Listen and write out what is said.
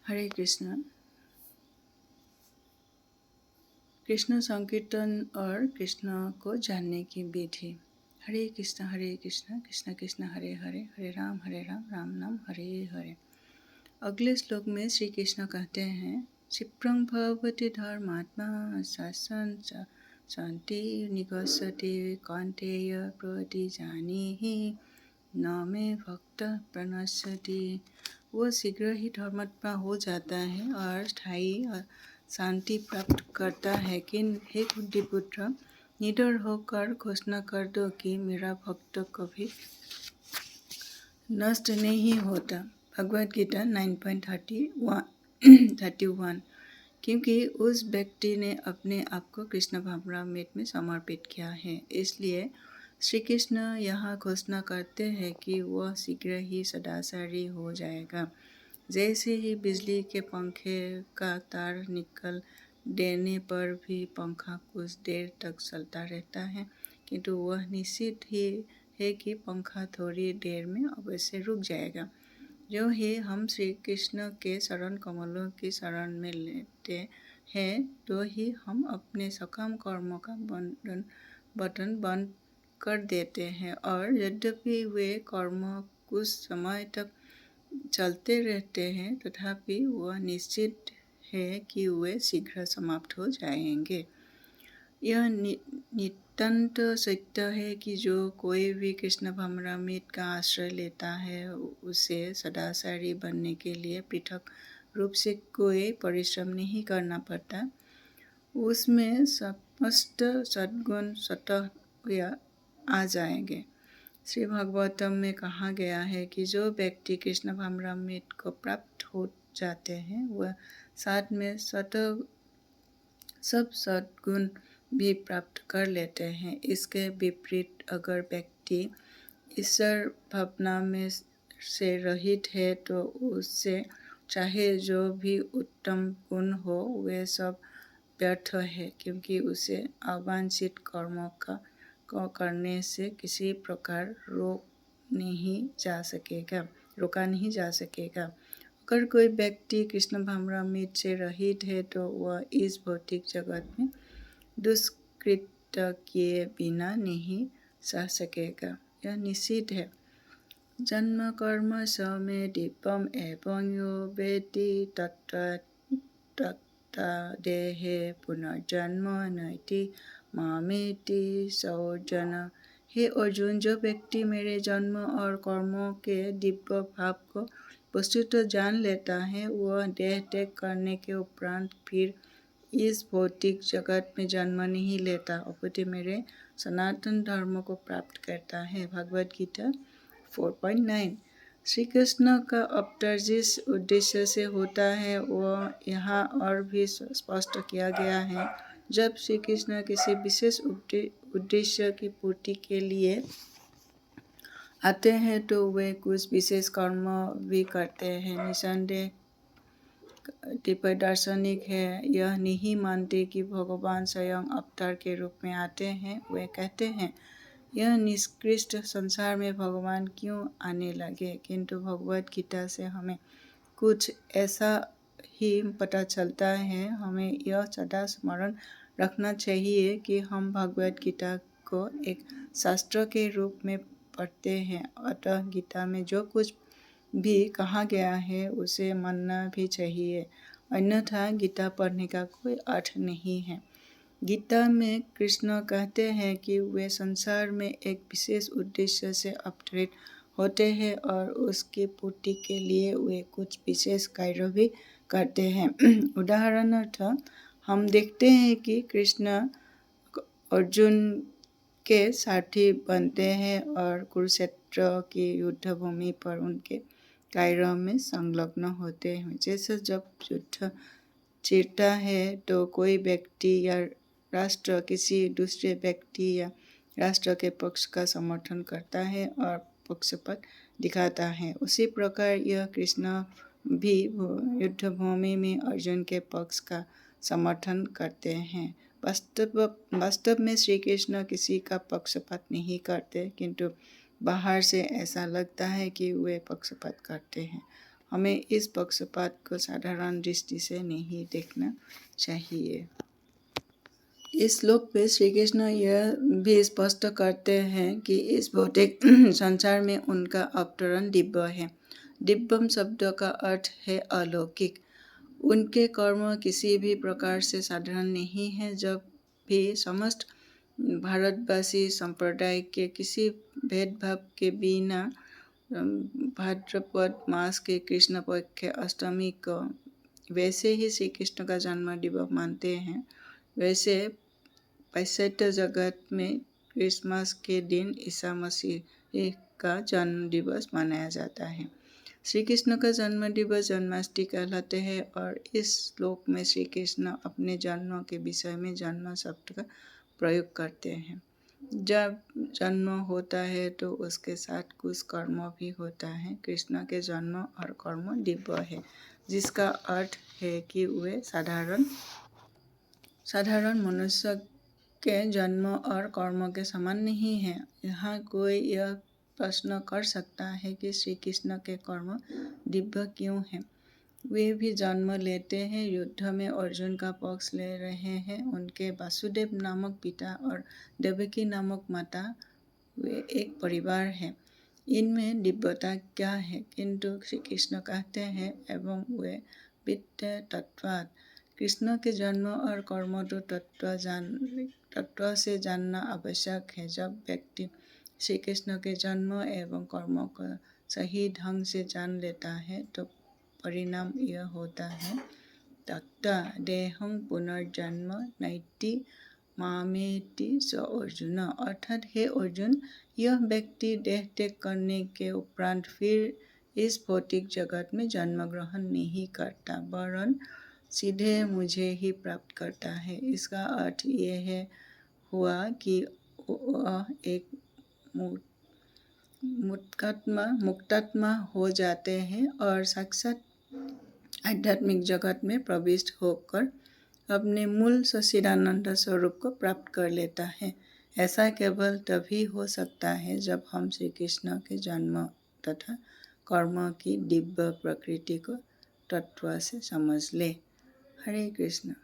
हरे कृष्ण। कृष्ण संकीर्तन और कृष्ण को जानने की विधि। हरे कृष्ण कृष्ण कृष्ण हरे हरे, हरे राम राम नाम हरे हरे। अगले श्लोक में श्री कृष्ण कहते हैं, क्षिप्रं भवति धर्मात्मा शासन शांति निगसति कौन्तेय प्रतिजानीहि न मे भक्त प्रणश्यति। वो शीघ्र ही धर्मात्मा हो जाता है और स्थायी शांति प्राप्त करता है कि हे कुंतीपुत्र, निडर होकर घोषणा कर दो कि मेरा भक्त कभी नष्ट नहीं होता। भगवद गीता 9.31। क्योंकि उस व्यक्ति ने अपने आप को कृष्ण भावनामृत में समर्पित किया है, इसलिए श्री कृष्ण यहाँ घोषणा करते हैं कि वह शीघ्र ही सदाचारी हो जाएगा। जैसे ही बिजली के पंखे का तार निकल देने पर भी पंखा कुछ देर तक चलता रहता है, किंतु वह निश्चित ही है कि पंखा थोड़ी देर में अवश्य रुक जाएगा। जो ही हम श्री कृष्ण के चरण कमलों की शरण में लेते हैं, तो ही हम अपने सकाम कर्मों का बटन बंद कर देते हैं। और यद्यपि वे कर्म कुछ समय तक चलते रहते हैं, तथापि वह निश्चित है कि वे शीघ्र समाप्त हो जाएंगे। यह नितांत सत्य है कि जो कोई भी कृष्ण भावनामृत का आश्रय लेता है, उसे सदाचारी बनने के लिए पृथक रूप से कोई परिश्रम नहीं करना पड़ता। उसमें समस्त सद्गुण स्वतः आ जाएंगे। श्री भागवतम में कहा गया है कि जो व्यक्ति कृष्ण भावनामृत को प्राप्त हो जाते हैं, वह साथ में सब सद्गुण भी प्राप्त कर लेते हैं। इसके विपरीत अगर व्यक्ति ईश्वर भावना में से रहित है, तो उससे चाहे जो भी उत्तम गुण हो, वे सब व्यर्थ है, क्योंकि उसे अवांछित कर्मों को करने से किसी प्रकार रोका नहीं जा सकेगा। अगर कोई व्यक्ति कृष्ण भावनामृत से रहित है, तो वह इस भौतिक जगत में दुष्कृत्य किए बिना नहीं सह सकेगा, यह निश्चित है। जन्म कर्म स मे दीपम एवं यो वेति तत्र देहे पुनर्जन्म नैति मामेति सौजन। हे अर्जुन, जो व्यक्ति मेरे जन्म और कर्मों के दिव्य भाव को वस्तुतः जान लेता है, वह देह त्याग करने के उपरांत फिर इस भौतिक जगत में जन्म नहीं लेता, अपितु मेरे सनातन धर्म को प्राप्त करता है। भगवद गीता 4.9। श्री कृष्ण का अवतार जिस उद्देश्य से होता है, वह यहाँ और भी स्पष्ट किया गया है। जब श्री कृष्ण किसी विशेष उद्देश्य की पूर्ति के लिए आते हैं, तो वे कुछ विशेष कर्म भी करते हैं। निसंदेह दिव्य दार्शनिक है यह नहीं मानते कि भगवान स्वयं अवतार के रूप में आते हैं। वे कहते हैं, यह निष्कृष्ट संसार में भगवान क्यों आने लगे। किंतु भगवद गीता से हमें कुछ ऐसा ही पता चलता है। हमें यह सदा स्मरण रखना चाहिए कि हम भगवद गीता को एक शास्त्र के रूप में पढ़ते हैं, अतः गीता में जो कुछ भी कहा गया है उसे मानना भी चाहिए, अन्यथा गीता पढ़ने का कोई अर्थ नहीं है। गीता में कृष्ण कहते हैं कि वे संसार में एक विशेष उद्देश्य से अवतरित होते हैं और उसकी पूर्ति के लिए वे कुछ विशेष कार्य भी करते हैं। उदाहरणार्थ हम देखते हैं कि कृष्ण अर्जुन के साथी बनते हैं और कुरुक्षेत्र की युद्ध भूमि पर उनके कार्यों में संलग्न होते हैं। जैसे जब युद्ध छिड़ता है, तो कोई व्यक्ति या राष्ट्र किसी दूसरे व्यक्ति या राष्ट्र के पक्ष का समर्थन करता है और पक्षपात दिखाता है। उसी प्रकार यह कृष्ण भी युद्ध भूमि में अर्जुन के पक्ष का समर्थन करते हैं। वास्तव में श्री कृष्ण किसी का पक्षपात नहीं करते, किंतु बाहर से ऐसा लगता है कि वे पक्षपात करते हैं। हमें इस पक्षपात को साधारण दृष्टि से नहीं देखना चाहिए। इस श्लोक में श्री कृष्ण यह भी स्पष्ट करते हैं कि इस भौतिक संसार में उनका अवतरण दिव्य है। दिव्यम शब्द का अर्थ है अलौकिक। उनके कर्म किसी भी प्रकार से साधारण नहीं है। जब भी समस्त भारतवासी संप्रदाय के किसी भेदभाव के बिना भाद्रपद मास के कृष्ण पक्ष अष्टमी को वैसे ही श्री कृष्ण का जन्म दिवस मानते हैं, वैसे पाश्चात्य जगत में क्रिसमस के दिन ईसा मसीह का जन्म दिवस मनाया जाता है। श्री कृष्ण का जन्म दिवस जन्माष्टमी कहलाते हैं और इस श्लोक में श्री कृष्ण अपने जन्म के विषय में जन्म शब्द का प्रयोग करते हैं। जब जन्म होता है तो उसके साथ कुछ कर्म भी होता है। कृष्ण के जन्म और कर्म दिव्य है, जिसका अर्थ है कि वे साधारण मनुष्य के जन्म और कर्म के समान नहीं है। यहाँ कोई यह प्रश्न कर सकता है कि श्री कृष्ण के कर्म दिव्य क्यों हैं? वे भी जन्म लेते हैं, युद्ध में अर्जुन का पक्ष ले रहे हैं। उनके वासुदेव नामक पिता और देवकी नामक माता वे एक परिवार है। इनमें दिव्यता क्या है? किंतु श्री कृष्ण कहते हैं एवं वे विद्या तत्वात्। कृष्ण के जन्म और कर्म तो तत्व से जानना आवश्यक है। जब व्यक्ति श्री कृष्ण के जन्म एवं कर्म को सही ढंग से जान लेता है तो परिणाम यह होता है, तत्ता देहं पुनर्जन्म नैति मामेति स अर्जुन। अर्थात हे अर्जुन, यह व्यक्ति देह त्याग करने के उपरांत फिर इस भौतिक जगत में जन्म ग्रहण नहीं करता, वरन सीधे मुझे ही प्राप्त करता है। इसका अर्थ यह हुआ कि वह एक मुक्तात्मा हो जाते हैं और साक्षात आध्यात्मिक जगत में प्रविष्ट होकर अपने मूल सच्चिदानंद स्वरूप को प्राप्त कर लेता है। ऐसा केवल तभी हो सकता है जब हम श्री कृष्ण के जन्म तथा कर्म की दिव्य प्रकृति को तत्व से समझ ले। हरे कृष्ण।